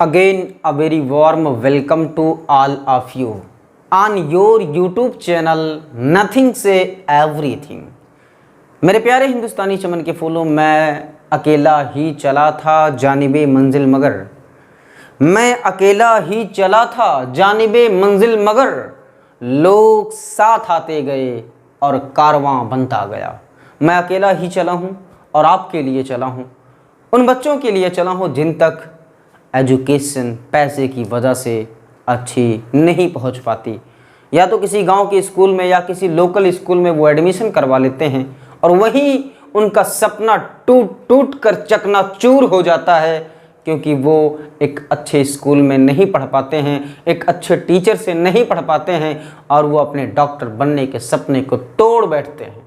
Again, a very warm welcome to all of you on your YouTube channel Nothing Say Everything। मेरे प्यारे हिंदुस्तानी चमन के फूलों, मैं अकेला ही चला था जानिबे मंजिल मगर, मैं अकेला ही चला था जानिबे मंजिल मगर, लोग साथ आते गए और कारवां बनता गया। मैं अकेला ही चला हूँ और आपके लिए चला हूँ, उन बच्चों के लिए चला हूँ जिन तक एजुकेशन पैसे की वजह से अच्छी नहीं पहुँच पाती, या तो किसी गांव के स्कूल में या किसी लोकल स्कूल में वो एडमिशन करवा लेते हैं और वहीं उनका सपना टूट टूट कर चकनाचूर हो जाता है, क्योंकि वो एक अच्छे स्कूल में नहीं पढ़ पाते हैं, एक अच्छे टीचर से नहीं पढ़ पाते हैं और वो अपने डॉक्टर बनने के सपने को तोड़ बैठते हैं।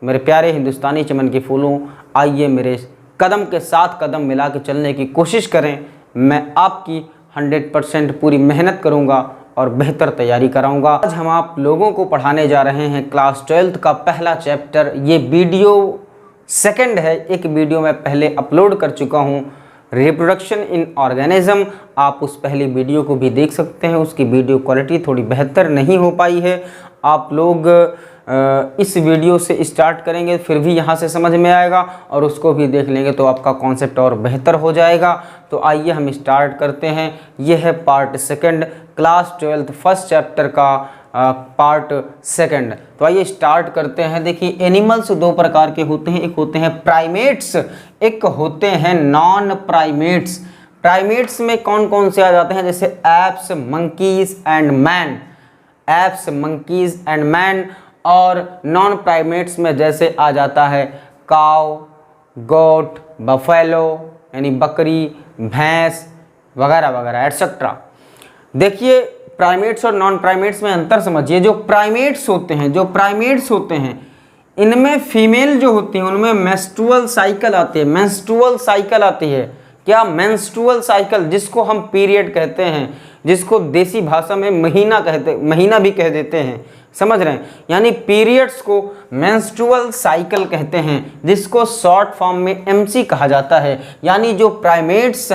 मेरे प्यारे हिंदुस्तानी चमन के फूलों, आइए मेरे कदम के साथ कदम मिला के चलने की कोशिश करें। मैं आपकी 100% पूरी मेहनत करूंगा और बेहतर तैयारी कराऊंगा। आज हम आप लोगों को पढ़ाने जा रहे हैं क्लास 12th का पहला चैप्टर। ये वीडियो सेकंड है, एक वीडियो मैं पहले अपलोड कर चुका हूँ, रिप्रोडक्शन इन ऑर्गेनिज्म। आप उस पहली वीडियो को भी देख सकते हैं, उसकी वीडियो क्वालिटी थोड़ी बेहतर नहीं हो पाई है। आप लोग इस वीडियो से स्टार्ट करेंगे फिर भी यहाँ से समझ में आएगा और उसको भी देख लेंगे तो आपका कॉन्सेप्ट और बेहतर हो जाएगा। तो आइए हम स्टार्ट करते हैं। यह है part second, class 12th first chapter का पार्ट सेकंड। तो आइए स्टार्ट करते हैं। देखिए, एनिमल्स दो प्रकार के होते हैं, एक होते हैं प्राइमेट्स, एक होते हैं नॉन प्राइमेट्स। प्राइमेट्स में कौन कौन से आ जाते हैं, जैसे apps, monkeys and man, apps, monkeys and man. और नॉन प्राइमेट्स में जैसे आ जाता है काऊ, गोट, बफेलो यानी बकरी, भैंस वगैरह वगैरह एटसेट्रा। देखिए, प्राइमेट्स और नॉन प्राइमेट्स में अंतर समझिए। जो प्राइमेट्स होते हैं इनमें फीमेल जो होती हैं उनमें मेंस्ट्रुअल साइकिल आती है। मेंस्ट्रुअल साइकिल आती है क्या? मेंस्ट्रुअल साइकिल, जिसको हम पीरियड कहते हैं, जिसको देसी भाषा में महीना भी कह देते हैं, समझ रहे हैं? यानी पीरियड्स को मेंस्ट्रुअल साइकिल कहते हैं, जिसको शॉर्ट फॉर्म में एमसी कहा जाता है। यानी जो प्राइमेट्स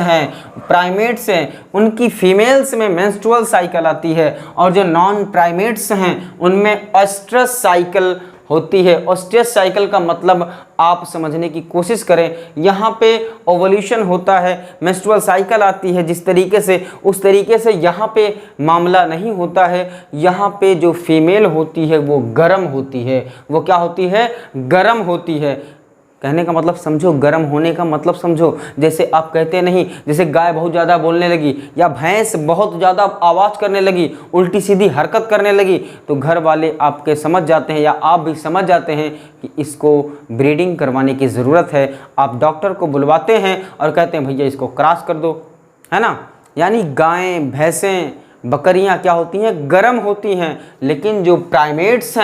हैं उनकी फीमेल्स में मेंस्ट्रुअल साइकिल आती है और जो नॉन प्राइमेट्स हैं उनमें ओस्ट्रस साइकिल होती है। ओस्ट्रस साइकिल का मतलब आप समझने की कोशिश करें। यहाँ पे ओवल्यूशन होता है, मेंस्ट्रुअल साइकिल आती है जिस तरीके से, उस तरीके से यहाँ पे मामला नहीं होता है। यहाँ पे जो फीमेल होती है वो गर्म होती है। वो क्या होती है? गर्म होती है। कहने का मतलब समझो, गर्म होने का मतलब समझो। जैसे आप कहते नहीं, जैसे गाय बहुत ज़्यादा बोलने लगी या भैंस बहुत ज़्यादा आवाज़ करने लगी, उल्टी सीधी हरकत करने लगी, तो घर वाले आपके समझ जाते हैं या आप भी समझ जाते हैं कि इसको ब्रीडिंग करवाने की ज़रूरत है। आप डॉक्टर को बुलवाते हैं और कहते हैं भैया इसको क्रॉस कर दो, है ना। यानी गायें, भैंसें, बकरियां क्या होती हैं? गर्म होती हैं। लेकिन जो प्राइमेट्स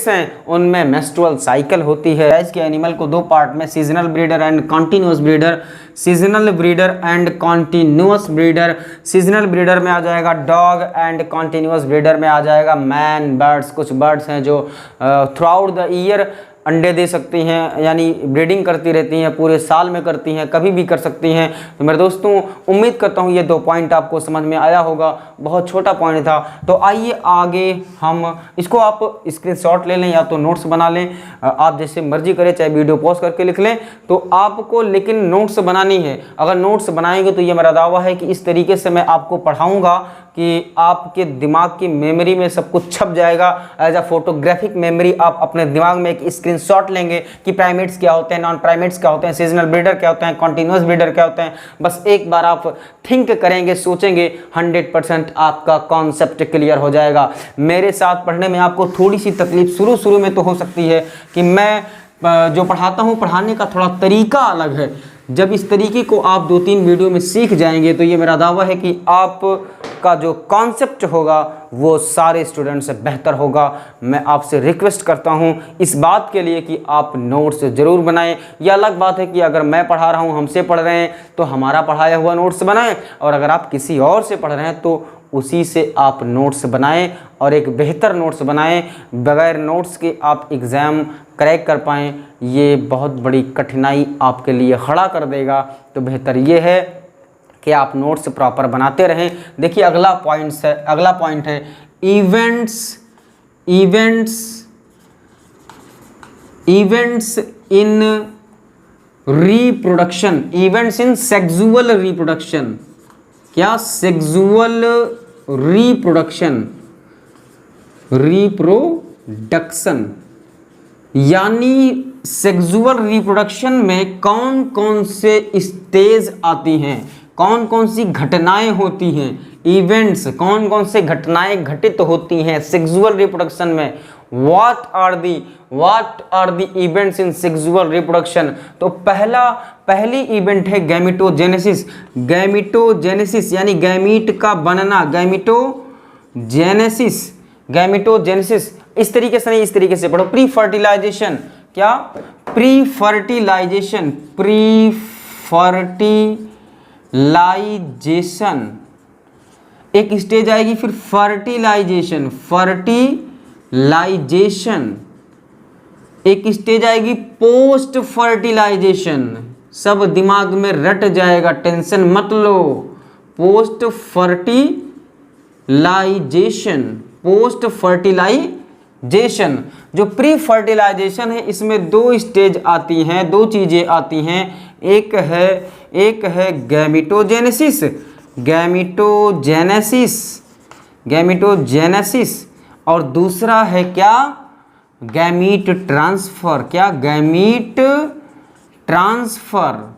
हैं उनमें मेंस्ट्रुअल साइकिल होती है। इसके एनिमल को दो पार्ट में, seasonal breeder and continuous breeder. Seasonal breeder and continuous breeder, seasonal breeder में आ जाएगा डॉग एंड कॉन्टिन्यूअस ब्रीडर में आ जाएगा मैन। बर्ड्स, कुछ बर्ड्स हैं जो थ्रू आउट द ईयर अंडे दे सकती हैं, यानी ब्रीडिंग करती रहती हैं, पूरे साल में करती हैं, कभी भी कर सकती हैं। तो मेरे दोस्तों, उम्मीद करता हूँ ये दो पॉइंट आपको समझ में आया होगा। बहुत छोटा पॉइंट था। तो आइए आगे हम इसको, आप स्क्रीनशॉट ले लें या तो नोट्स बना लें, आप जैसे मर्जी करें, चाहे वीडियो पॉज करके लिख लें। तो आपको लेकिन नोट्स बनानी है। अगर नोट्स बनाएंगे तो ये मेरा दावा है कि इस तरीके से मैं आपको पढ़ाऊँगा कि आपके दिमाग की मेमोरी में सब कुछ छप जाएगा। एज अ फोटोग्राफिक मेमोरी आप अपने दिमाग में एक स्क्रीनशॉट लेंगे कि प्राइमेट्स क्या होते हैं, नॉन प्राइमेट्स क्या होते हैं, सीजनल ब्रीडर क्या होते हैं, कॉन्टिन्यूअस ब्रीडर क्या होते हैं। बस एक बार आप थिंक करेंगे, सोचेंगे, 100% आपका कॉन्सेप्ट क्लियर हो जाएगा। मेरे साथ पढ़ने में आपको थोड़ी सी तकलीफ शुरू में तो हो सकती है कि मैं जो पढ़ाता हूँ, पढ़ाने का थोड़ा तरीका अलग है। जब इस तरीके को आप 2-3 वीडियो में सीख जाएंगे तो ये मेरा दावा है कि आपका जो कॉन्सेप्ट होगा वो सारे स्टूडेंट से बेहतर होगा। मैं आपसे रिक्वेस्ट करता हूँ इस बात के लिए कि आप नोट्स ज़रूर बनाएं। यह अलग बात है कि अगर मैं पढ़ा रहा हूँ, हमसे पढ़ रहे हैं, तो हमारा पढ़ाया हुआ नोट्स बनाएं, और अगर आप किसी और से पढ़ रहे हैं तो उसी से आप नोट्स बनाएं और एक बेहतर नोट्स बनाएं। बगैर नोट्स के आप एग्ज़ाम क्रैक कर पाएँ, ये बहुत बड़ी कठिनाई आपके लिए खड़ा कर देगा। तो बेहतर ये है कि आप नोट्स प्रॉपर बनाते रहें। देखिए अगला पॉइंट है events in reproduction, events in sexual reproduction. क्या? सेक्सुअल रिप्रोडक्शन यानी सेक्सुअल रिप्रोडक्शन में कौन कौन से स्टेज आती हैं, कौन कौन सी घटनाएं होती हैं, इवेंट्स कौन कौन से घटनाएं घटित होती हैं सेक्सुअल रिप्रोडक्शन में। What are the events in sexual reproduction. तो पहली इवेंट है गैमिटोजेनेसिस। गैमिटोजेनेसिस यानी गैमीट का बनना, गैमिटोजेनेसिस। इस तरीके से नहीं, इस तरीके से पढ़ो। Pre fertilisation. क्या? प्री फर्टिलाइजेशन एक स्टेज आएगी, फिर फर्टिलाइजेशन एक स्टेज आएगी, पोस्ट फर्टिलाइजेशन। सब दिमाग में रट जाएगा, टेंशन मत लो। Post fertilization. जो प्री फर्टिलाइजेशन है इसमें दो स्टेज आती हैं, दो चीजें आती हैं। एक है गैमिटोजेनेसिस और दूसरा है क्या? Gamete transfer. क्या? गैमीट ट्रांसफर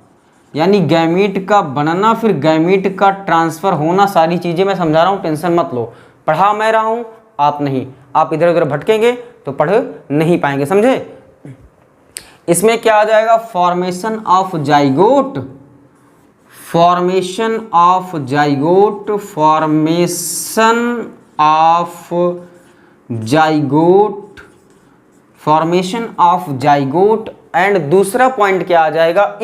यानी गैमीट का बनना फिर गैमीट का ट्रांसफर होना। सारी चीजें मैं समझा रहा हूं, टेंशन मत लो। पढ़ा मैं रहा हूं, आप नहीं। आप इधर उधर भटकेंगे तो पढ़ नहीं पाएंगे, समझे? इसमें क्या आ जाएगा? फॉर्मेशन ऑफ जाइगोट, एंड दूसरा पॉइंट क्या आ जाएगा?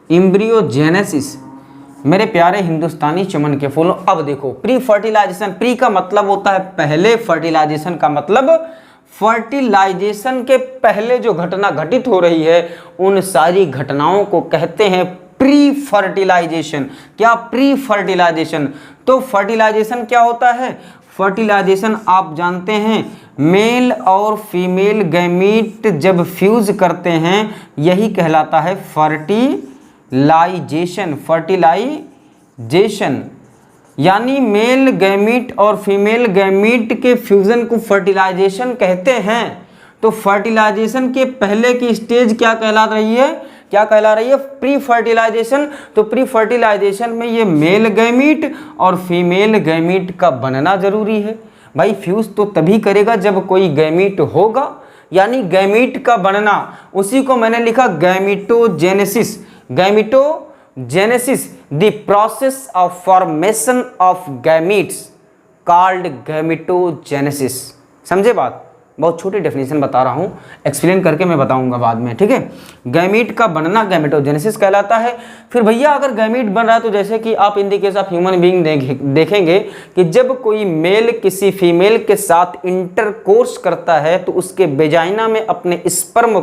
इम्ब्रियोजेनेसिस। मेरे प्यारे हिंदुस्तानी चमन के फूलों, अब देखो प्री फर्टिलाइजेशन। प्री का मतलब होता है पहले, फर्टिलाइजेशन का मतलब फर्टिलाइजेशन के पहले जो घटना घटित हो रही है उन सारी घटनाओं को कहते हैं प्री फर्टिलाइजेशन। क्या? Pre fertilisation. तो फर्टिलाइजेशन क्या होता है? फर्टिलाइजेशन आप जानते हैं, मेल और फीमेल गैमीट जब फ्यूज करते हैं यही कहलाता है फर्टिलाइजेशन। यानी मेल गैमीट और फीमेल गैमीट के फ्यूजन को फर्टिलाइजेशन कहते हैं। तो फर्टिलाइजेशन के पहले की स्टेज क्या कहला रही है? Pre fertilisation. तो प्री फर्टिलाइजेशन में ये मेल गैमीट और फीमेल गैमीट का बनना जरूरी है। भाई फ्यूज तो तभी करेगा जब कोई गैमीट होगा, यानी गैमीट का बनना, उसी को मैंने लिखा gametogenesis. The process of formation of gametes called gametogenesis. समझे बात? बहुत छोटी डेफिनेशन बता रहा हूं, एक्सप्लेन करके मैं बताऊंगा बाद में, ठीक है? गैमीट का बनना गैमिटोजेनेसिस कहलाता है। फिर भैया अगर गैमीट बन रहा है तो जैसे कि आप इन the case of human being देखेंगे कि जब कोई मेल किसी फीमेल के साथ इंटरकोर्स करता है तो उसके वेजाइना में अपने स्पर्म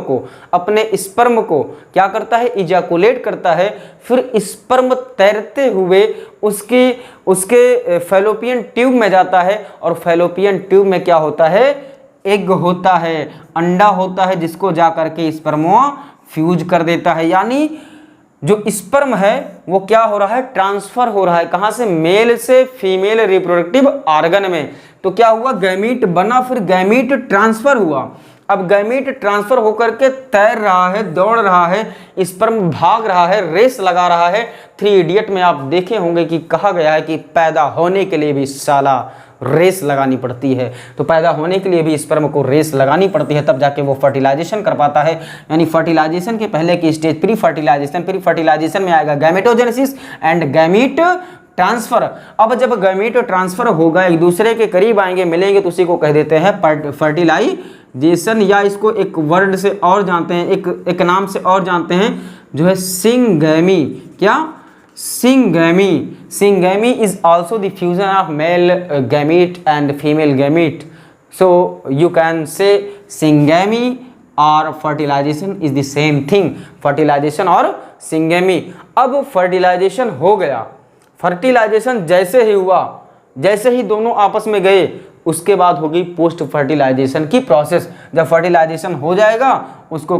को क्या करता है? इजैकुलेट करता है। फिर स्पर्म तैरते हुए उसके फैलोपियन ट्यूब में जाता है और फैलोपियन ट्यूब में क्या होता है? एग होता है, अंडा होता है, जिसको जा करके स्पर्मोआ फ्यूज कर देता है। यानी जो स्पर्म है वो क्या हो रहा है? ट्रांसफर हो रहा है। कहां से? मेल से फीमेल रिप्रोडक्टिव ऑर्गन में। तो क्या हुआ? गैमीट बना, फिर गैमीट ट्रांसफर हुआ। अब गैमीट ट्रांसफर होकर के तैर रहा है, दौड़ रहा है, स्पर्म भाग रहा है, रेस लगा रहा है। 3 इडियट में आप देखे होंगे कि कहा गया है कि पैदा होने के लिए भी साला रेस लगानी पड़ती है। तो पैदा होने के लिए भी स्पर्म को रेस लगानी पड़ती है, तब जाके वो फर्टिलाइजेशन कर पाता है। यानी फर्टिलाइजेशन के पहले की स्टेज प्री फर्टिलाइजेशन में आएगा गैमेटोजेनेसिस एंड गैमीट ट्रांसफर। अब जब गैमीट ट्रांसफर होगा, एक दूसरे के करीब आएंगे, मिलेंगे, तो उसी को कह देते हैं फर्टिलाइजेशन, या इसको एक वर्ड से और जानते हैं, एक नाम से और जानते हैं जो है सिंगैमी। क्या? Syngamy is also the fusion of male gamete and female gamete. So you can say syngamy और fertilisation is the same thing, fertilisation और सिंगेमी। अब फर्टिलाइजेशन हो गया, फर्टिलाइजेशन जैसे ही हुआ, जैसे ही दोनों आपस में गए, उसके बाद होगी पोस्ट फर्टिलाइजेशन की प्रोसेस। जब फर्टिलाइजेशन हो जाएगा, उसको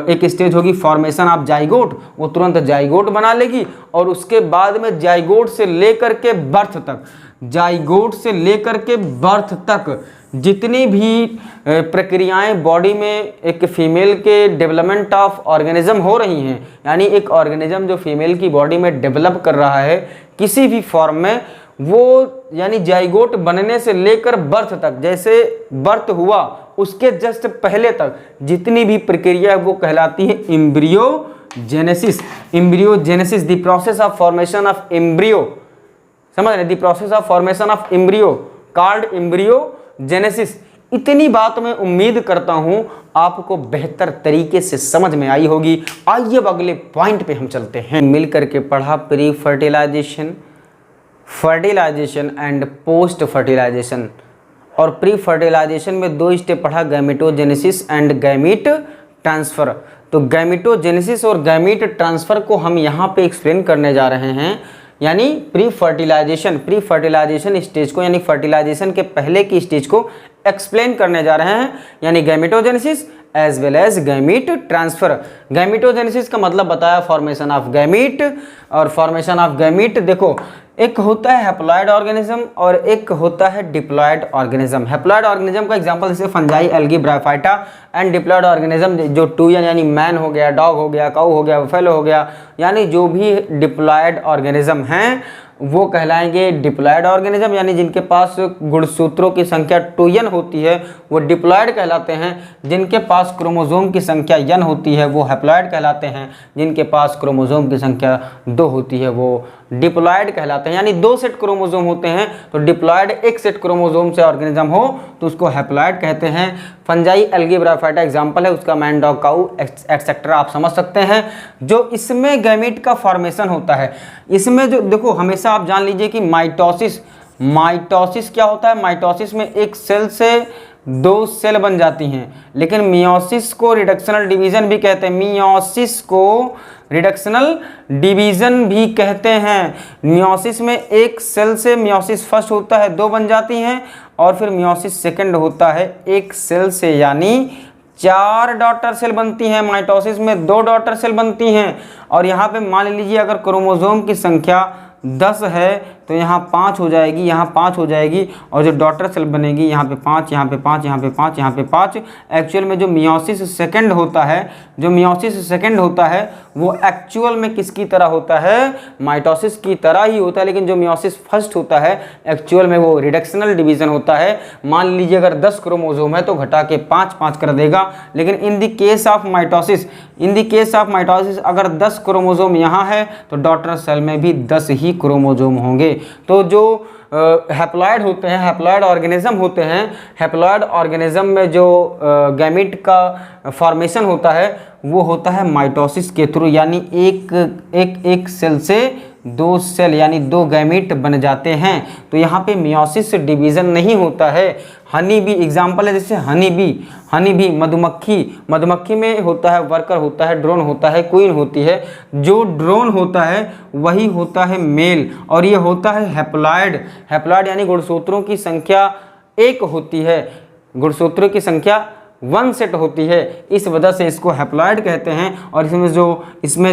एक स्टेज होगी फॉर्मेशन ऑफ जाइगोट, वो तुरंत जाइगोट बना लेगी और उसके बाद में जाइगोट से लेकर के बर्थ तक, जाइगोट से लेकर के बर्थ तक जितनी भी प्रक्रियाएं बॉडी में एक फीमेल के डेवलपमेंट ऑफ ऑर्गेनिज्म हो रही हैं, यानी एक ऑर्गेनिज्म जो फीमेल की बॉडी में डेवलप कर रहा है किसी भी फॉर्म में, वो यानी जाइगोट बनने से लेकर बर्थ तक, जैसे बर्थ हुआ उसके जस्ट पहले तक जितनी भी प्रक्रिया है वो कहलाती है embryogenesis. Embryogenesis, the process of formation of embryo, समझ रहे, the process of formation of embryo called embryogenesis. इतनी बात मैं उम्मीद करता हूं आपको बेहतर तरीके से समझ में आई होगी। आइए अब अगले पॉइंट पे हम चलते हैं। मिलकर के पढ़ा pre fertilisation, fertilisation and post fertilisation, और प्री फर्टिलाइजेशन में 2 स्टेप पढ़ा, गैमेटोजेनेसिस एंड गैमीट ट्रांसफर। तो गैमेटोजेनेसिस और गैमीट ट्रांसफर को हम यहाँ पे एक्सप्लेन करने जा रहे हैं, यानी प्री फर्टिलाइजेशन स्टेज को, यानी फर्टिलाइजेशन के पहले की स्टेज को एक्सप्लेन करने जा रहे हैं, यानी gametogenesis as well as gamete transfer. Gametogenesis का मतलब बताया फॉर्मेशन ऑफ गैमीट, और फॉर्मेशन ऑफ गैमीट देखो, एक होता है हैप्लॉइड ऑर्गेनिज्म और एक होता है डिप्लॉइड ऑर्गेनिज्म। हैप्लॉइड ऑर्गेनिज्म का एग्जांपल जैसे fungi, algae, bryophyta, and diploid organism जो 2N यानी मैन हो गया, डॉग हो गया, काऊ हो गया, फेलो हो गया, यानी जो भी डिप्लॉइड ऑर्गेनिज्म हैं वो कहलाएंगे डिप्लॉइड ऑर्गेनिज्म, यानी जिनके पास गुणसूत्रों की संख्या 2N होती है वो डिप्लॉइड कहलाते हैं। जिनके पास क्रोमोसोम की संख्या N होती है वो हैप्लॉइड कहलाते हैं। जिनके पास क्रोमोसोम की संख्या 2 होती है वो डिप्लॉइड कहलाते हैं। यानी 2 सेट क्रोमोसोम होते हैं तो डिप्लॉइड, एक सेट क्रोमोसोम से ऑर्गेनिज्म हो तो उसको हैप्लॉइड कहते हैं। फंजाई, एल्गी, ब्रायोफाइटा एग्जाम्पल है उसका, मैन, डॉग, काऊ एटसेट्रा, आप समझ सकते हैं। जो इसमें गैमीट का फॉर्मेशन होता है, इसमें जो देखो हमेशा आप जान लीजिए कि माइटोसिस क्या होता है। माइटोसिस में एक सेल से 2 सेल बन जाती हैं, लेकिन मियोसिस को रिडक्शनल डिवीजन भी कहते हैं। मियोसिस को रिडक्शनल डिवीजन भी कहते हैं। मियोसिस में एक सेल से मियोसिस फर्स्ट होता है 2 बन जाती हैं, और फिर मियोसिस सेकंड होता है एक सेल से, यानी 4 डॉटर सेल बनती हैं। माइटोसिस में 2 डॉटर सेल बनती हैं। और यहाँ पे मान लीजिए अगर क्रोमोसोम की संख्या 10 है तो यहाँ 5 हो जाएगी, यहाँ 5 हो जाएगी, और जो डॉटर सेल बनेगी यहाँ पे 5, यहाँ पे 5, यहाँ पे 5, यहाँ पे 5। एक्चुअल में जो मियोसिस सेकंड होता है, जो मियोसिस सेकंड होता है वो एक्चुअल में किसकी तरह होता है, माइटोसिस की तरह ही होता है। लेकिन जो मियोसिस फर्स्ट होता है एक्चुअल में वो रिडक्शनल डिवीजन होता है। मान लीजिए अगर 10 क्रोमोसोम है तो घटा के 5 कर देगा। लेकिन इन द केस ऑफ माइटोसिस अगर 10 क्रोमोसोम यहाँ है तो डॉटर सेल में भी 10 ही क्रोमोसोम होंगे। तो जो हैप्लॉइड होते हैं, हैप्लॉइड ऑर्गेनिज्म होते हैं, हैप्लॉइड ऑर्गेनिज्म में जो गैमीट का फॉर्मेशन होता है वो होता है माइटोसिस के थ्रू, यानी एक सेल से 2 सेल यानी 2 गैमीट बन जाते हैं। तो यहाँ पे मियोसिस डिवीजन नहीं होता है। हनी बी एग्जाम्पल है, जैसे हनी बी मधुमक्खी में होता है वर्कर होता है, ड्रोन होता है, क्वीन होती है। जो ड्रोन होता है वही होता है मेल, और ये होता है हैप्लॉइड यानी गुणसूत्रों की संख्या 1 होती है, गुणसूत्रों की संख्या 1 सेट होती है, इस वजह से इसको हैप्लॉइड कहते हैं। और इसमें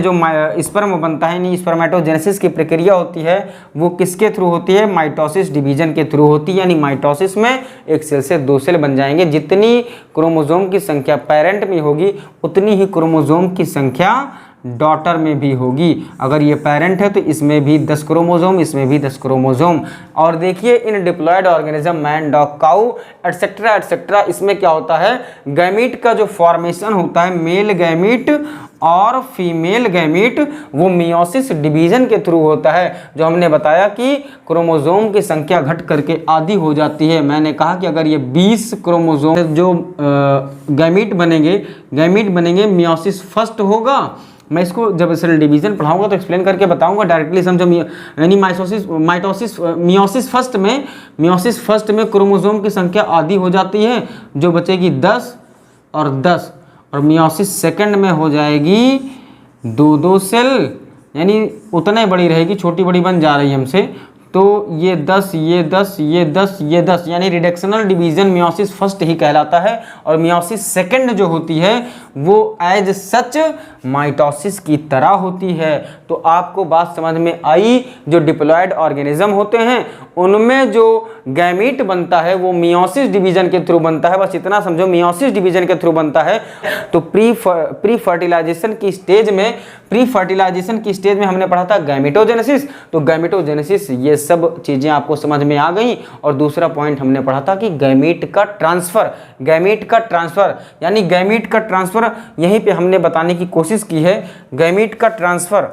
जो स्पर्म बनता है, यानी स्पर्मेटोजेनेसिस की प्रक्रिया होती है वो किसके थ्रू होती है, माइटोसिस डिवीजन के थ्रू होती है। यानी माइटोसिस में एक सेल से 2 सेल बन जाएंगे। जितनी क्रोमोसोम की संख्या पेरेंट में होगी उतनी ही क्रोमोसोम की संख्या डॉटर में भी होगी। अगर ये पेरेंट है तो इसमें भी 10 क्रोमोसोम, इसमें भी 10 क्रोमोसोम। और देखिए इन डिप्लॉइड ऑर्गेनिज्म, मैन, डॉग, काऊ एटसेट्रा, इसमें क्या होता है, गैमीट का जो फॉर्मेशन होता है, मेल गैमीट और फीमेल गैमीट, वो मियोसिस डिवीजन के थ्रू होता है। जो हमने बताया कि क्रोमोसोम की संख्या घट करके आधी हो जाती है। मैंने कहा कि अगर ये 20 क्रोमोसोम जो गैमीट बनेंगे मियोसिस फर्स्ट होगा। मैं इसको जब सेल डिवीजन पढ़ाऊंगा तो एक्सप्लेन करके बताऊंगा, डायरेक्टली समझो। यानी मियोसिस फर्स्ट में क्रोमोसोम की संख्या आधी हो जाती है, जो बचेगी 10 और 10, और मियोसिस सेकंड में हो जाएगी 2 सेल, यानी उतने बड़ी रहेगी, छोटी बड़ी बन जा रही है हमसे। तो ये 10, ये 10, ये 10, ये 10, यानी रिडक्शनल डिवीजन मियोसिस फर्स्ट ही कहलाता है। और मियोसिस सेकंड जो होती है वो एज सच माइटोसिस की तरह होती है। तो आपको बात समझ में आई, जो डिप्लॉयड ऑर्गेनिज्म होते हैं उनमें जो गैमीट बनता है वो मियोसिस डिवीजन के थ्रू बनता है। बस इतना समझो, मियोसिस डिवीजन के थ्रू बनता है। तो प्री फर्टिलाइजेशन की स्टेज में हमने पढ़ा था गैमेटोजेनेसिस। तो गैमेटोजेनेसिस, ये सब चीजें आपको समझ में आ गई। और दूसरा पॉइंट हमने पढ़ा था कि गैमीट का ट्रांसफर यानी गैमीट का ट्रांसफर यहीं पे हमने बताने की कोशिश की है। गैमीट का ट्रांसफर,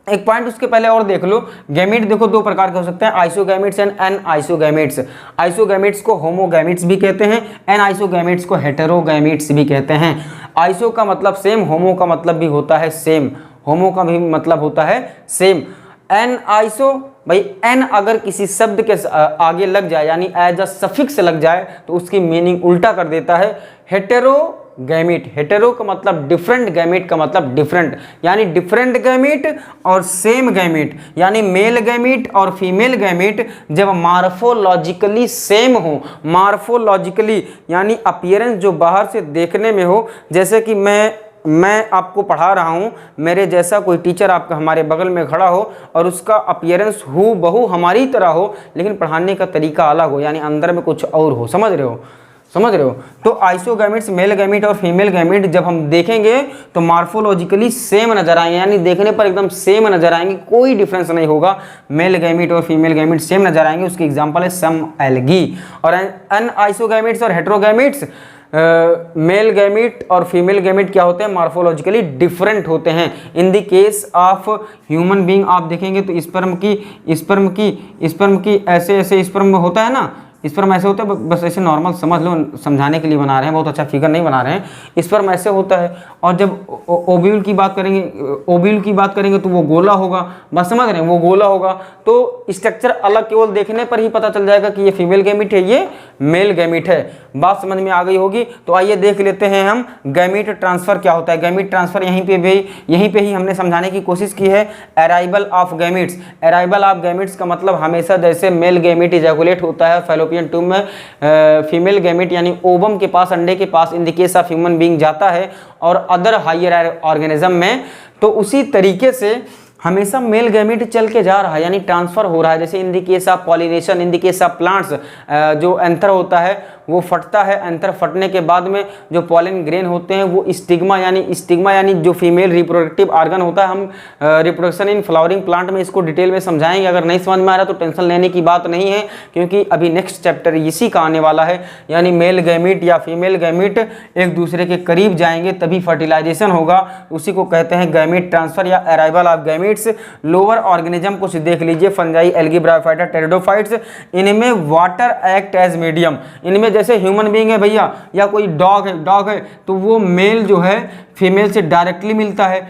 एक पॉइंट उसके पहले और देख लो। गैमीट देखो 2 प्रकार के हो सकते हैं, आइसोगैमीट्स एंड एनआइसोगैमीट्स। आइसोगैमीट्स को होमोगैमीट्स भी कहते हैं, एनआइसोगैमीट्स को हेटेरोगैमीट्स भी कहते हैं। आइसो का मतलब सेम, होमो का मतलब भी होता है सेम, होमो का भी मतलब होता है सेम। एन आइसो, भाई एन अगर किसी शब्द के आगे लग जाए यानी एज अ सफिक्स लग जाए तो उसकी मीनिंग उल्टा कर देता है। हेटेरोगैमीट, हेटेरो का मतलब डिफरेंट, गैमीट का मतलब डिफरेंट, यानी डिफरेंट गैमीट और सेम गैमीट, यानी मेल गैमीट और फीमेल गैमीट जब मार्फोलॉजिकली सेम हो, मार्फोलॉजिकली यानी अपीयरेंस जो बाहर से देखने में हो, जैसे कि मैं आपको पढ़ा रहा हूँ, मेरे जैसा कोई टीचर आपका हमारे बगल में खड़ा हो और उसका अपीयरेंस हूबहू हमारी तरह हो, लेकिन पढ़ाने का तरीका अलग हो, यानी अंदर में कुछ और हो। समझ रहे हो। तो आइसोगैमीट्स, मेल गैमीट और फीमेल गैमीट जब हम देखेंगे तो मार्फोलॉजिकली सेम नजर आएंगे, यानी देखने पर एकदम सेम नजर आएंगे, कोई डिफरेंस नहीं होगा। मेल गैमीट और फीमेल गैमीट सेम नजर आएंगे। उसकी एग्जांपल है सम एल्गी। और अनआइसोगैमीट्स और हेटेरोगैमीट्स, मेल गैमीट और फीमेल गैमीट क्या होते हैं, मार्फोलॉजिकली डिफरेंट होते हैं। इन the case of human being आप देखेंगे तो स्पर्म की ऐसे स्पर्म होता है ना, स्पर्म ऐसे होता है, बस ऐसे नॉर्मल समझ लो, समझाने के लिए बना रहे हैं, बहुत अच्छा फिगर नहीं बना रहे हैं। स्पर्म ऐसे होता है और जब ओव्यूल की बात करेंगे तो वो गोला होगा, बस समझ रहे हैं, वो गोला होगा। तो स्ट्रक्चर अलग केवल देखने पर ही पता चल जाएगा कि ये फीमेल गैमीट है, ये मेल गैमीट है। बात समझ में आ गई होगी। तो आइए देख लेते हैं हम गैमीट ट्रांसफर क्या होता है। गैमीट ट्रांसफर यहीं पे ही हमने समझाने की कोशिश की है। Arrival of gametes, arrival of gametes का मतलब हमेशा जैसे मेल गैमीट इजैकुलेट होता है फैलोपियन ट्यूब में, फीमेल गैमीट यानी ओवम के पास, अंडे के पास in the case of human being जाता है और अदर हायर ऑर्गेनिज्म में, तो उसी तरीके से हमेशा मेल गैमीट चल के जा रहा है, यानी ट्रांसफर हो रहा है। जैसे इन the case of pollination, in the case of plants, जो एंथर होता है वो फटता है, एंथर फटने के बाद में जो पॉलन ग्रेन होते हैं वो स्टिग्मा यानी जो फीमेल रिप्रोडक्टिव ऑर्गन होता है। हम रिप्रोडक्शन इन फ्लावरिंग प्लांट में इसको डिटेल में समझाएंगे। अगर नहीं समझ में आ रहा तो टेंशन लेने की बात नहीं है, क्योंकि अभी नेक्स्ट चैप्टर इसी का आने वाला है। यानी मेल गैमीट या फीमेल गैमीट एक दूसरे के करीब जाएंगे तभी फर्टिलाइजेशन होगा, उसी को कहते हैं गैमीट ट्रांसफर या arrival of gametes. Lower organism कुछ देख लीजिए, फंजाई, एल्गी, ब्रायोफाइटा, टेरिडोफाइट्स, इनमें वाटर एक्ट एज मीडियम। इनमें जैसे ह्यूमन बीइंग है भैया या कोई डॉग है तो वो मेल जो है फीमेल से डायरेक्टली मिलता है,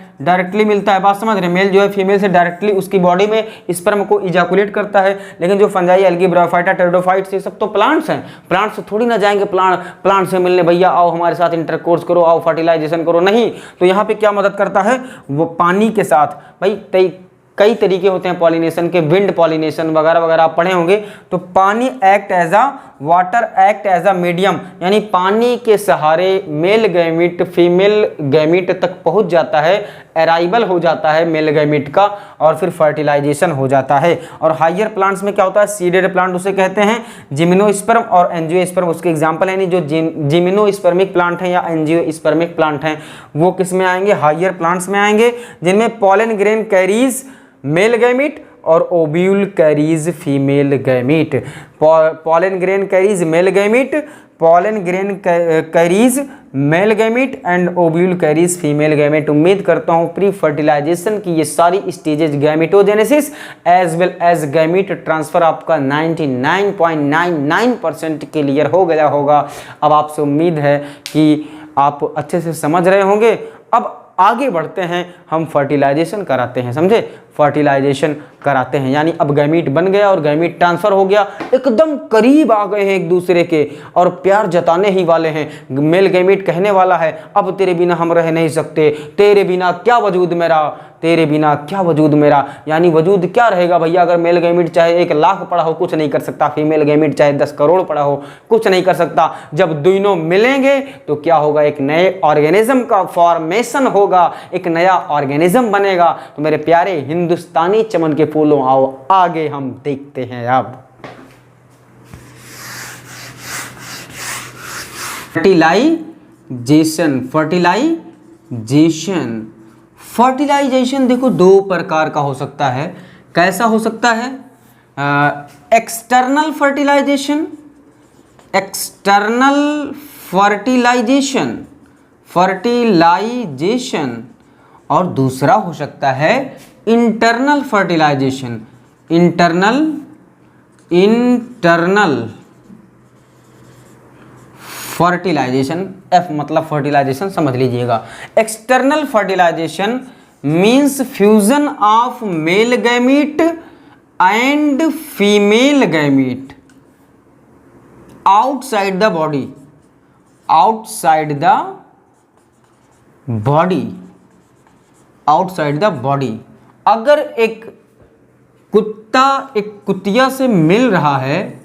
बात समझ रहे, मेल जो है फीमेल से डायरेक्टली उसकी बॉडी में स्पर्म को इजैकुलेट करता है। लेकिन जो फंजाई, एल्गी, ब्रायोफाइटा, टेरिडोफाइट्स ये सब तो प्लांट्स हैं, प्लांट्स से थोड़ी ना जाएंगे प्लांट से मिलने, भैया आओ हमारे साथ इंटरकोर्स करो, आओ फर्टिलाइजेशन करो, नहीं। तो यहाँ पे क्या मदद करता है, वो पानी के साथ, भाई कई तरीके होते हैं पॉलिनेशन के, विंड पॉलिनेशन वगैरह वगैरह आप पढ़े होंगे। तो पानी act as a water act as a medium, यानी पानी के सहारे मेल गैमीट फीमेल गैमीट तक पहुंच जाता है, अराइवल हो जाता है मेल गैमीट का और फिर फर्टिलाइजेशन हो जाता है। और हायर प्लांट्स में क्या होता है, सीडेड प्लांट उसे कहते हैं, जिम्नोस्पर्म और एंजियोस्पर्म उसके एग्जाम्पल है। नहीं, जो जिम्नोस्पर्मिक प्लांट हैं या एंजियोस्पर्मिक प्लांट हैं वो किस में आएंगे, हायर प्लांट्स में आएंगे, जिनमें pollen grain carries male gamete और ovule carries female gamete. Pollen grain carries male gamete, pollen grain carries male gamete and ovule carries female gamete. उम्मीद करता हूं प्री फर्टिलाइजेशन की ये सारी stages, gametogenesis as well as gamete transfer आपका 99.99% clear हो गया होगा। अब आपसे उम्मीद है कि आप अच्छे से समझ रहे होंगे। अब आगे बढ़ते हैं, हम फर्टिलाइजेशन कराते हैं, समझे। फर्टिलाइजेशन कराते हैं। यानी अब गैमीट बन गया और गैमीट ट्रांसफ़र हो गया, एकदम करीब आ गए हैं एक दूसरे के और प्यार जताने ही वाले हैं। मेल गैमीट कहने वाला है अब तेरे बिना हम रह नहीं सकते, तेरे बिना क्या वजूद मेरा, तेरे बिना क्या वजूद मेरा। यानी वजूद क्या रहेगा भैया, अगर मेल गैमीट चाहे 1 लाख पड़ा हो कुछ नहीं कर सकता, फीमेल गैमीट चाहे 10 करोड़ पड़ा हो कुछ नहीं कर सकता। जब दोनों मिलेंगे तो क्या होगा, एक नए ऑर्गेनिज्म का फॉर्मेशन होगा, एक नया ऑर्गेनिज्म बनेगा। तो मेरे प्यारे हिंदुस्तानी चमन के फूलों, आओ आगे हम देखते हैं। अब फर्टिलाइजेशन, फर्टिलाइजेशन, फर्टिलाइजेशन देखो 2 प्रकार का हो सकता है। कैसा हो सकता है, external fertilisation, external fertilisation, fertilisation, और दूसरा हो सकता है internal fertilisation, internal, internal fertilisation. F मतलब फर्टिलाइजेशन समझ लीजिएगा। External fertilisation means fusion of male gamete and female gamete outside the body, outside the body, outside the body. अगर एक कुत्ता एक कुतिया से मिल रहा है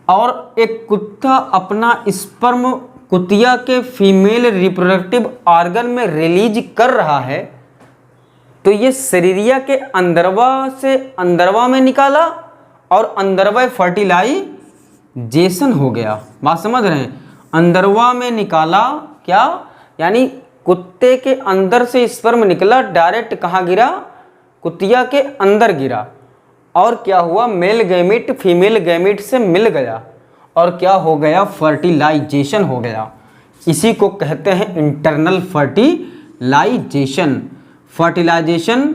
और एक कुत्ता अपना स्पर्म कुतिया के फीमेल रिप्रोडक्टिव ऑर्गन में रिलीज कर रहा है, तो ये शरीरिया के अंदरवा से अंदरवा में निकाला और अंदरवा फर्टिलाइजेशन हो गया। बात समझ रहे हैं, अंदरवा में निकाला क्या, यानी कुत्ते के अंदर से स्पर्म निकला, डायरेक्ट कहाँ गिरा, कुतिया के अंदर गिरा, और क्या हुआ, मेल गैमीट फीमेल गैमीट से मिल गया और क्या हो गया, फर्टिलाइजेशन हो गया। इसी को कहते हैं internal fertilisation. Fertilisation,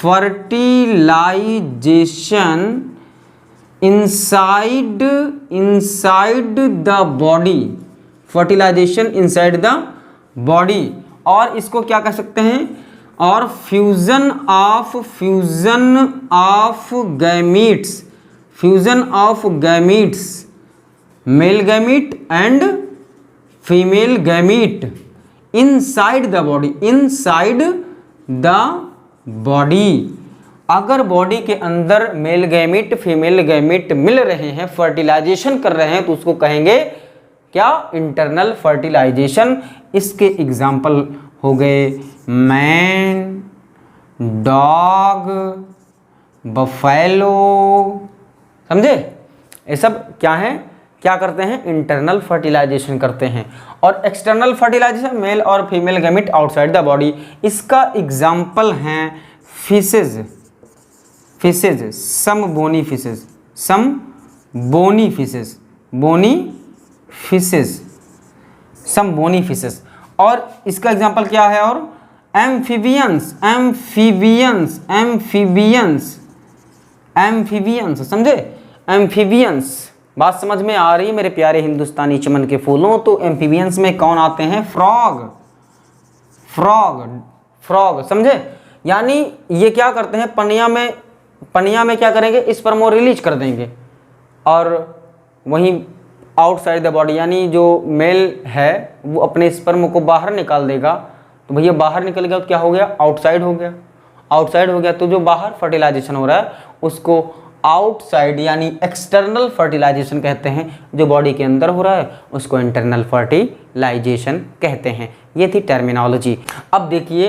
fertilisation inside, inside the body, fertilisation inside the body. और इसको क्या कह सकते हैं, और fusion of, fusion of gametes, fusion of gametes, male gamete and female gamete inside the body, inside the body. अगर body के अंदर मेल गैमीट फीमेल गैमीट मिल रहे हैं, फर्टिलाइजेशन कर रहे हैं, तो उसको कहेंगे क्या, इंटरनल फर्टिलाइजेशन। इसके एग्जाम्पल हो गए मैन, डॉग, बफेलो, समझे, ये सब क्या है, क्या करते हैं, इंटरनल फर्टिलाइजेशन करते हैं। और एक्सटर्नल फर्टिलाइजेशन मेल और female gamete outside the body. इसका एग्जाम्पल हैं फिशेज, फिशेज, सम बोनी फिशेज, सम बोनी फिशेज, बोनी फिशेज, सम बोनी फिशेज। और इसका एग्जाम्पल क्या है, और एम्फीबियंस, एम्फीबियंस, एम्फीबियंस, एम्फीबियंस, समझे, एम्फीबियंस। बात समझ में आ रही है मेरे प्यारे हिंदुस्तानी चमन के फूलों। तो एम्फीबियंस में कौन आते हैं, फ्रॉग, फ्रॉग, फ्रॉग, समझे। यानी ये क्या करते हैं, पनिया में, पनिया में क्या करेंगे, स्पर्म रिलीज कर देंगे और वहीं आउटसाइड द बॉडी, यानी जो मेल है वो अपने स्पर्म को बाहर निकाल देगा। तो भैया बाहर निकल गया तो क्या हो गया, आउटसाइड हो गया, आउटसाइड हो गया। तो जो बाहर फर्टिलाइजेशन हो रहा है उसको आउटसाइड यानी एक्सटर्नल फर्टिलाइजेशन कहते हैं। जो बॉडी के अंदर हो रहा है उसको इंटरनल फर्टिलाइजेशन कहते हैं। ये थी टर्मिनोलॉजी। अब देखिए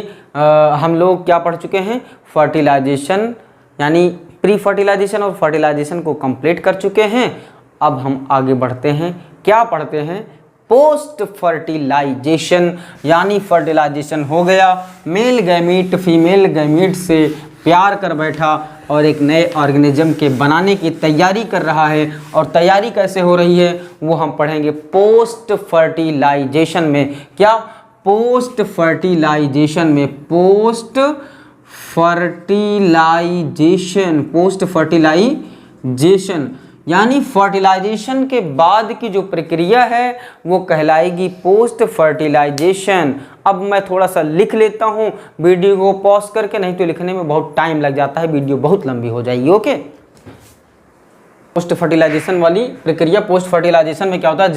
हम लोग क्या पढ़ चुके हैं, फर्टिलाइजेशन यानी प्री फर्टिलाइजेशन और फर्टिलाइजेशन को कंप्लीट कर चुके हैं। अब हम आगे बढ़ते हैं, क्या पढ़ते हैं, पोस्ट फर्टिलाइजेशन। यानी फर्टिलाइजेशन हो गया, मेल गैमीट फीमेल गैमीट से प्यार कर बैठा और एक नए ऑर्गेनिज्म के बनाने की तैयारी कर रहा है। और तैयारी कैसे हो रही है वो हम पढ़ेंगे पोस्ट फर्टिलाइजेशन में। क्या, पोस्ट फर्टिलाइजेशन में, पोस्ट फर्टिलाइजेशन, पोस्ट फर्टिलाइजेशन यानी फर्टिलाइजेशन के बाद की जो प्रक्रिया है वो कहलाएगी पोस्ट फर्टिलाइजेशन। अब मैं थोड़ा सा लिख लेता हूँ वीडियो को पॉज करके, नहीं तो लिखने में बहुत टाइम लग जाता है, वीडियो बहुत लंबी हो जाएगी। ओके, पोस्ट फर्टिलाइजेशन वाली प्रक्रिया। पोस्ट फर्टिलाइजेशन में क्या होता है,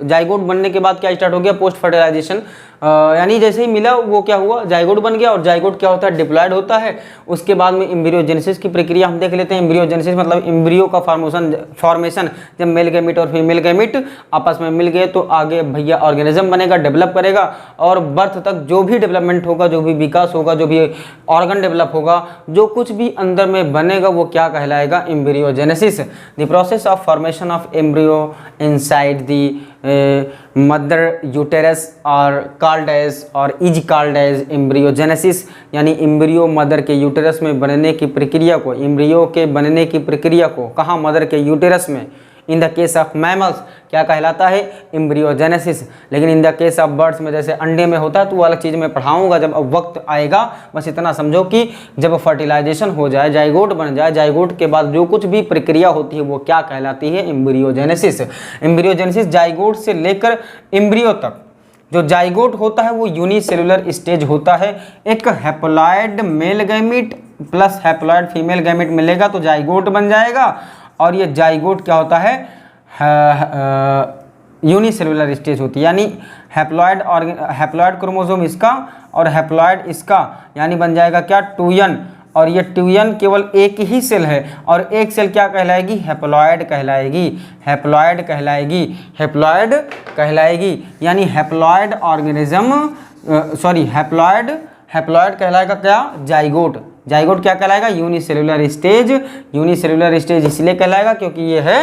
जाइगोट बनने के बाद क्या स्टार्ट हो गया, पोस्ट फर्टिलाइजेशन। यानी जैसे ही मिला वो क्या हुआ, जाइगोट बन गया। और जाइगोट क्या होता है, डिप्लॉयड होता है। उसके बाद में एम्ब्रियोजेनेसिस की प्रक्रिया हम देख लेते हैं। एम्ब्रियोजेनेसिस मतलब एम्ब्रियो का फॉर्मेशन, जब मेल गैमेट और फीमेल गैमेट आपस में मिल गए तो आगे भैया ऑर्गेनिज्म बनेगा, डेवलप करेगा। और बर्थ तक जो भी डेवलपमेंट होगा, जो भी विकास होगा, जो भी ऑर्गन डेवलप होगा, जो कुछ भी अंदर में बनेगा वो क्या कहलाएगा, embryogenesis. The process of formation of embryo inside the mother uterus और इज कॉल्ड एज एम्ब्रियोजेनेसिस। यानी एम्ब्रियो मदर के यूटेरस में बनने की प्रक्रिया को, एम्ब्रियो के बनने की प्रक्रिया को कहाँ, मदर के यूटेरस में। In the case of mammals क्या कहलाता है, एम्ब्रियोजेनेसिस। लेकिन इन द केस ऑफ बर्ड्स में जैसे अंडे में होता है तो वो अलग चीज़ में पढ़ाऊंगा जब अब वक्त आएगा। बस इतना समझो कि जब फर्टिलाइजेशन हो जाए, जाइगोट बन जाए, जाइगोट के बाद जो कुछ भी प्रक्रिया होती है वो क्या कहलाती है, एम्ब्रियोजेनेसिस। एम्ब्रियोजेनेसिस जाइगोट से लेकर एम्ब्रियो तक जो जाइगोट होता है वो यूनिसेलुलर स्टेज होता है। एक haploid male gamete plus haploid female gamete मिलेगा तो जाइगोट बन जाएगा। और ये जाइगोट क्या होता है, यूनिसेलुलर स्टेज होती है। यानी हैप्लॉयड क्रोमोसोम इसका और हैप्लॉयड इसका, यानी बन जाएगा क्या, 2n। और ये 2n केवल एक ही सेल है और एक सेल क्या कहलाएगी, हैप्लॉयड कहलाएगी, हैप्लॉयड कहलाएगी, हैप्लॉयड कहलाएगी। यानी हैप्लॉयड ऑर्गेनिज्म, हैप्लॉयड कहलाएगा क्या, जाइगोट। जाइगोट क्या कहलाएगा, यूनिसेलुलर स्टेज। यूनिसेलुलर स्टेज इसलिए कहलाएगा क्योंकि ये है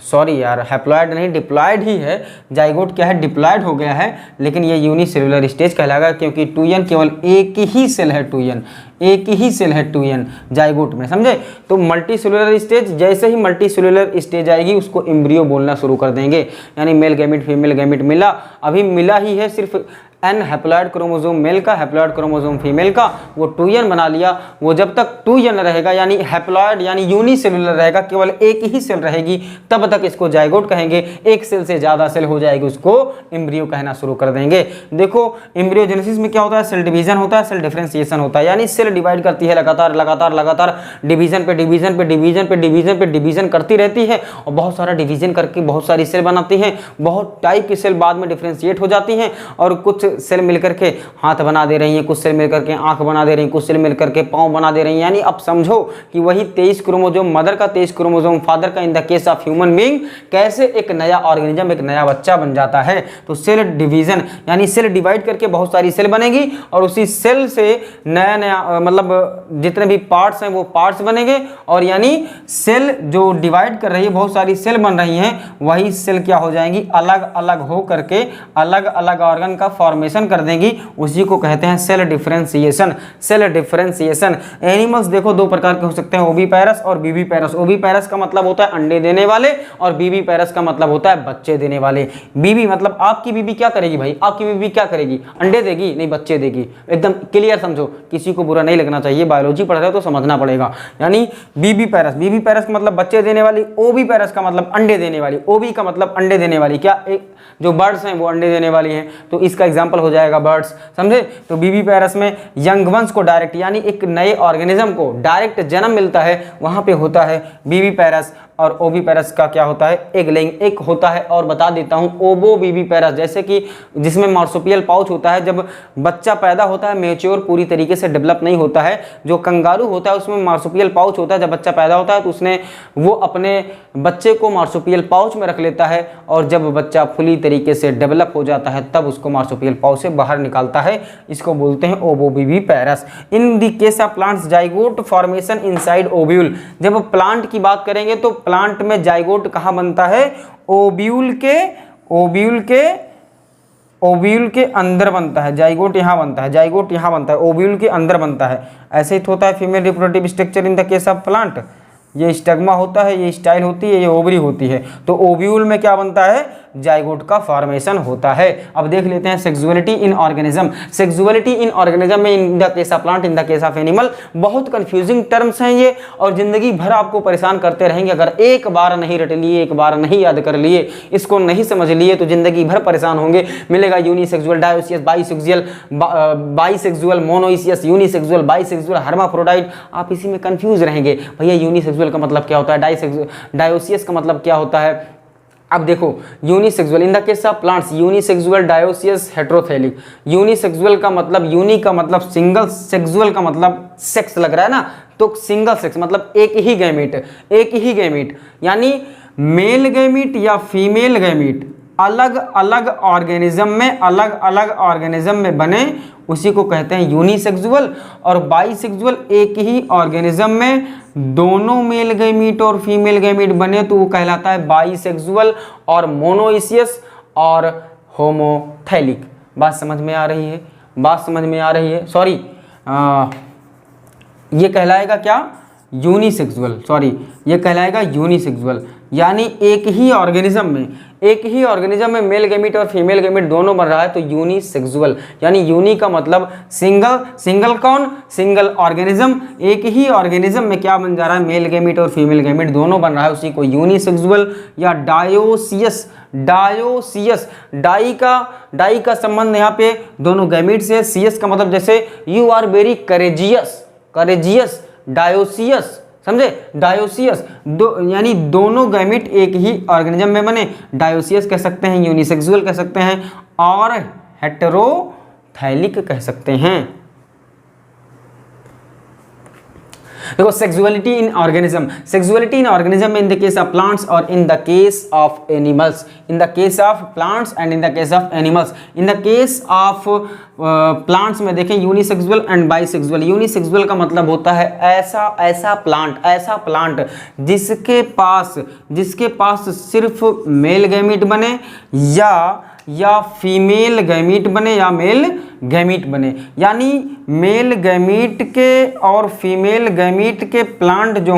हैप्लॉयड नहीं, डिप्लॉयड ही है। जाइगोट क्या है, डिप्लॉयड हो गया है, लेकिन ये यूनिसेलुलर स्टेज कहलाएगा क्योंकि 2n केवल एक ही सेल है, 2n एक ही सेल है, 2n जाइगोट में, समझे। तो मल्टी सेलुलर स्टेज, जैसे ही मल्टी सेलुलर स्टेज आएगी उसको एम्ब्रियो बोलना शुरू कर देंगे। यानी मेल गैमेट फीमेल गैमेट मिला, अभी मिला ही है सिर्फ n हैप्लॉयड क्रोमोसोम मेल का, हैप्लॉयड क्रोमोसोम फीमेल का, वो 2n बना लिया। वो जब तक 2n रहेगा यानी हैप्लॉयड यानी यूनिसेलुलर रहेगा, केवल एक ही सेल रहेगी, तब तक इसको जाइगोट कहेंगे। एक सेल से ज़्यादा सेल हो जाएगी उसको एम्ब्रियो कहना शुरू कर देंगे। देखो एम्ब्रियोजेनेसिस में क्या होता है, सेल डिवीजन होता है, सेल डिफरेंशिएशन होता है। यानी सेल डिवाइड करती है लगातार लगातार लगातार, डिवीजन पे डिवीजन पे डिवीजन पे डिवीजन पे डिवीजन करती रहती है और बहुत सारा डिवीजन करके बहुत सारी सेल बनाती हैं। बहुत टाइप की सेल बाद में डिफरेंशिएट हो जाती हैं और कुछ सेल मिलकर के हाथ बना दे रही हैं, कुछ सेल मिलकर के आंख बना दे रही हैं, कुछ सेल मिलकर के पाँव बना दे रही हैं। यानी अब समझो कि वही 23 क्रोमोसोम मदर का, 23 क्रोमोसोम फादर का, इन the case of human being कैसे एक नया ऑर्गेनिज्म, एक नया बच्चा बन जाता है। तो सेल डिवीजन यानी सेल डिवाइड करके बहुत सारी सेल बनेगी और उसी सेल से नया नया मतलब जितने भी पार्ट्स हैं वो पार्ट्स बनेंगे। और यानी सेल जो डिवाइड कर रही है, बहुत सारी सेल बन रही हैं, वही सेल क्या हो जाएंगी, अलग अलग हो करके अलग अलग ऑर्गन का फॉर्मेशन कर देंगी। उसी को कहते हैं cell differentiation. Cell differentiation. Animals देखो दो प्रकार के हो सकते हैं, ओविपेरस और बीबीपेरस। ओविपेरस का मतलब होता है अंडे देने वाले और बीबीपेरस का मतलब होता है बच्चे देने वाले। बीबी मतलब आपकी बीबी क्या करेगी भाई, आपकी बीबी क्या करेगी, अंडे देगी नहीं, बच्चे देगी। एकदम क्लियर समझो, किसी को बुरा नहीं लगना चाहिए, बायोलॉजी पढ़ रहे हो तो समझना पड़ेगा। यानी बीबीपेरस, बीबीपेरस का मतलब बच्चे देने वाली, ओविपेरस का मतलब अंडे देने वाली। ओवी का मतलब अंडे देने वाली, क्या एक जो बर्ड्स हैं वो अंडे देने वाली हैं, तो इसका एग्जांपल हो जाएगा बर्ड्स, समझे। तो बीबीपेरस में यंग वंस को डायरेक्ट यानी एक नए ऑर्गेनिज्म को डायरेक्ट जन्म मिलता है, वहां पे होता है बीबीपेरस। और ओविपेरस का क्या होता है, एग लेइंग एक होता है। और बता देता हूं ओबो बीबीपेरस, जैसे कि जिसमें मार्सुपियल पाउच होता है, जब बच्चा पैदा होता है मैच्योर पूरी तरीके से डेवलप नहीं होता है। जो कंगारू होता है उसमें मार्सुपियल पाउच होता है, जब बच्चा पैदा होता है तो उसने वो अपने बच्चे को मार्सुपियल पाउच में रख लेता है और जब बच्चा फुली तरीके से डेवलप हो जाता है तब उसको मार्सुपियल पाउच से बाहर निकालता है। इसको बोलते हैं ovoviviparous. In the case of plants zygote formation inside ovule. जब प्लांट की बात करेंगे तो प्लांट में जाइगोट कहाँ बनता है, ओव्यूल के अंदर बनता है। जाइगोट यहाँ बनता है, जाइगोट यहाँ बनता है, ओव्यूल के अंदर बनता है। ऐसे ही होता है female reproductive structure in the case of plant. ये स्टगमा होता है, ये स्टाइल होती है, ये ओवरी होती है। तो ओव्यूल में क्या बनता है, जाइगोट का फॉर्मेशन होता है। अब देख लेते हैं sexuality in organism. Sexuality in organism में in the case of plant, in the case of animal, बहुत कंफ्यूजिंग टर्म्स हैं ये और जिंदगी भर आपको परेशान करते रहेंगे। अगर एक बार नहीं रट लिए, एक बार नहीं याद कर लिए, इसको नहीं समझ लिए तो जिंदगी भर परेशान होंगे। मिलेगा unisexual, dioecious, bisexual, bisexual, monoecious, unisexual, bisexual, hermaphrodite, आप इसी में कंफ्यूज रहेंगे। भैया यूनिसेक्सुअल का मतलब क्या होता है, डायोसियस का मतलब क्या होता है। अब देखो unisexual in the case of plants, unisexual, dioecious, heterothallic. Unisexual का मतलब, यूनि का मतलब सिंगल, सेक्सुअल का मतलब सेक्स लग रहा है ना, तो सिंगल सेक्स मतलब एक ही गैमीट, एक ही गैमीट, यानी मेल गैमीट या फीमेल गैमीट अलग अलग ऑर्गेनिज्म में, अलग अलग ऑर्गेनिज्म में बने, उसी को कहते हैं यूनिसेक्सुअल। और बाइसेक्सुअल एक ही ऑर्गेनिज्म में दोनों मेल गैमीट और फीमेल गैमीट बने तो वो कहलाता है बाइसेक्सुअल। और मोनोइसियस और होमोथैलिक। बात समझ में आ रही है, बात समझ में आ रही है। सॉरी, ये कहलाएगा क्या, यूनिसेक्सुअल, सॉरी ये कहलाएगा यूनिसेक्सुअल, यानी एक ही ऑर्गेनिज्म में, एक ही ऑर्गेनिज्म में मेल गैमीट और फीमेल गैमीट दोनों बन रहा है तो यूनिसेक्सुअल। यानी यूनि का मतलब सिंगल, सिंगल कौन, सिंगल ऑर्गेनिज्म, एक ही ऑर्गेनिज्म में क्या बन जा रहा है, मेल गैमीट और फीमेल गैमीट दोनों बन रहा है, उसी को यूनिसेक्सुअल या डायोसियस। डायोसियस, डाई का संबंध यहाँ पे दोनों गैमीट से, सीएस का मतलब जैसे you are very courageous, courageous, dioecious, समझे, डायोसियस यानी दोनों गैमीट एक ही ऑर्गेनिज्म में बने, डायोसियस कह सकते हैं, यूनिसेक्सुअल कह सकते हैं और हेटेरोथैलिक कह सकते हैं। देखो sexuality in organism, sexuality in organism in the case of plants और in the case of animals, in the case of plants and in the case of animals. In the case of plants में देखें unisexual and bisexual. Unisexual का मतलब होता है ऐसा plant जिसके पास सिर्फ मेल गैमीट बने या फीमेल गैमीट बने या मेल गैमीट बने, यानी मेल गैमीट के और फीमेल गैमीट के प्लांट जो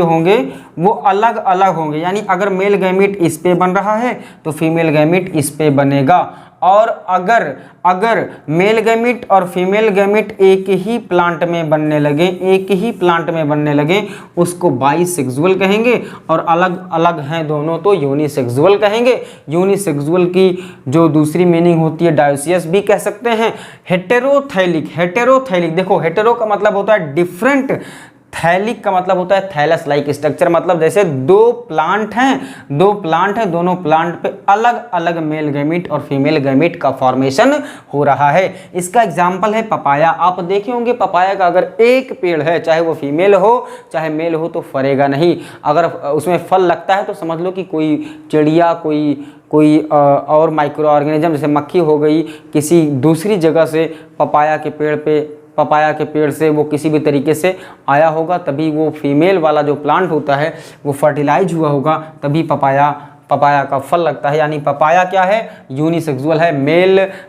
होंगे वो अलग अलग होंगे। यानी अगर मेल गैमीट इस पे बन रहा है तो फीमेल गैमीट इस पे बनेगा, और अगर मेल गैमीट और फीमेल गैमीट एक ही प्लांट में बनने लगे उसको बाइसेक्सुअल कहेंगे, और अलग अलग हैं दोनों तो यूनिसेक्सुअल कहेंगे। यूनिसेक्सुअल की जो दूसरी मीनिंग होती है डायोसियस भी कह सकते हैं। हेटेरोथैलिक देखो, हेटेरो का मतलब होता है डिफरेंट, थैलिक का मतलब होता है थैलस लाइक स्ट्रक्चर, मतलब जैसे दो प्लांट हैं, दोनों प्लांट पे अलग अलग मेल गैमीट और फीमेल गैमीट का फॉर्मेशन हो रहा है। इसका एग्जांपल है पपाया। आप देखे होंगे पपाया का अगर एक पेड़ है, चाहे वो फीमेल हो चाहे मेल हो, तो फरेगा नहीं। अगर उसमें फल लगता है तो समझ लो कि कोई चिड़िया, कोई और माइक्रो ऑर्गेनिज्म जैसे मक्खी हो गई, किसी दूसरी जगह से पपाया के पेड़ से वो किसी भी तरीके से आया होगा, तभी वो फीमेल वाला जो प्लांट होता है वो फर्टिलाइज हुआ होगा, तभी पपाया का फल लगता है। यानी पपाया क्या है, यूनिसेक्सुअल है।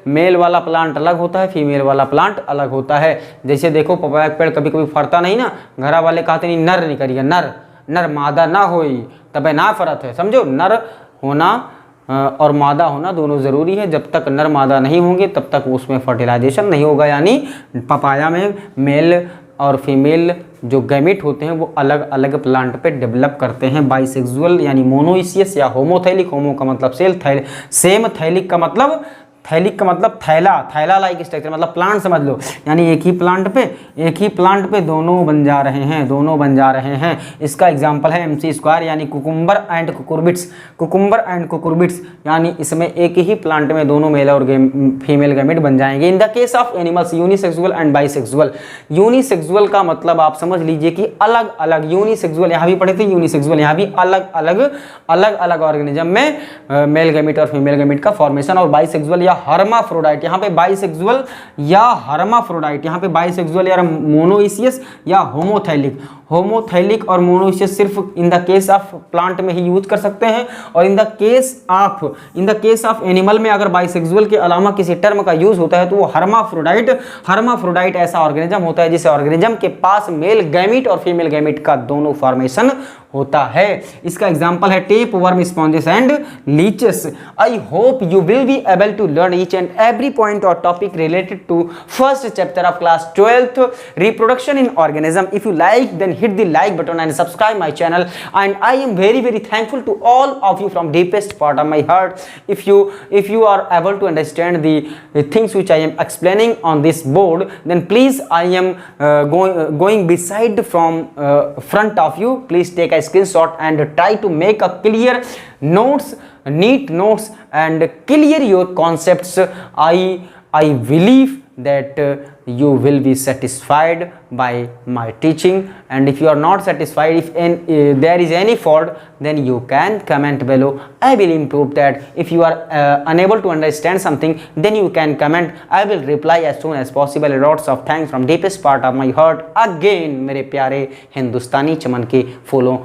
मेल वाला प्लांट अलग होता है, फीमेल वाला प्लांट अलग होता है। जैसे देखो पपाया का पेड़ कभी कभी फरता नहीं ना, घरा वाले कहते नहीं नर नहीं करिए, नर मादा ना होई तबे ना फरत है, समझो। नर होना और मादा होना दोनों ज़रूरी है। जब तक नर मादा नहीं होंगे तब तक उसमें फर्टिलाइजेशन नहीं होगा। यानी पपाया में मेल और फीमेल जो गैमीट होते हैं वो अलग अलग प्लांट पे डेवलप करते हैं। बाइसेक्सुअल यानी मोनोइसियस या होमोथैलिक, होमो का मतलब सेम, थैलिक का मतलब थैला लाइक स्ट्रक्चर, मतलब प्लांट समझ लो। यानी एक ही प्लांट पे दोनों बन जा रहे हैं। इसका एग्जांपल है MC स्क्वायर यानी कुकुम्बर एंड कुकुरबिट्स, यानी इसमें एक ही प्लांट में दोनों मेल और फीमेल गैमीट बन जाएंगे। इन the case of animals unisexual and bisexual. Unisexual का मतलब आप समझ लीजिए कि अलग अलग, यूनिसेक्सुअल यहाँ भी पढ़े थे, यूनिसेक्सुअल यहाँ भी अलग अलग ऑर्गेनिज्म में मेल गैमीट और फीमेल गैमीट का फॉर्मेशन। और बाइसेक्सुअल या हर्माफ्रोडाइट, यहाँ पे बाइसेक्सुअल या हर्माफ्रोडाइट, यहाँ पे बाइसेक्सुअल या मोनोइसियस या होमोथैलिक। होमोथैलिक और मोनोइसियस सिर्फ इन द केस ऑफ प्लांट में ही यूज कर सकते हैं, और in the case of animal में अगर बाइसेक्सुअल के अलावा किसी टर्म का यूज होता है तो वो हर्माफ्रोडाइट ऐसा ऑर्गेनिज्म होता है जिस ऑर्गेनिज्म के पास मेल गैमीट और फीमेल गैमीट का दोनों फॉर्मेशन होता है। इसका एग्जांपल है tapeworm, sponges and leeches. I hope you will be able to learn each and every point और topic related to first chapter of class 12th reproduction in organism. If you like, then hit the like button and subscribe my channel, and I am very thankful to all of you from deepest part of my heart if you are able to understand the things which I am explaining on this board. Then please, I am going beside from front of you. Please take a screenshot and try to make a clear notes, neat notes, and clear your concepts. I believe that you will be satisfied by my teaching, and if you are not satisfied, if there is any fault, then you can comment below. I will improve that. If you are unable to understand something, then you can comment. I will reply as soon as possible. Lots of thanks from deepest part of my heart again मेरे प्यारे हिंदुस्तानी चमन के फूलों।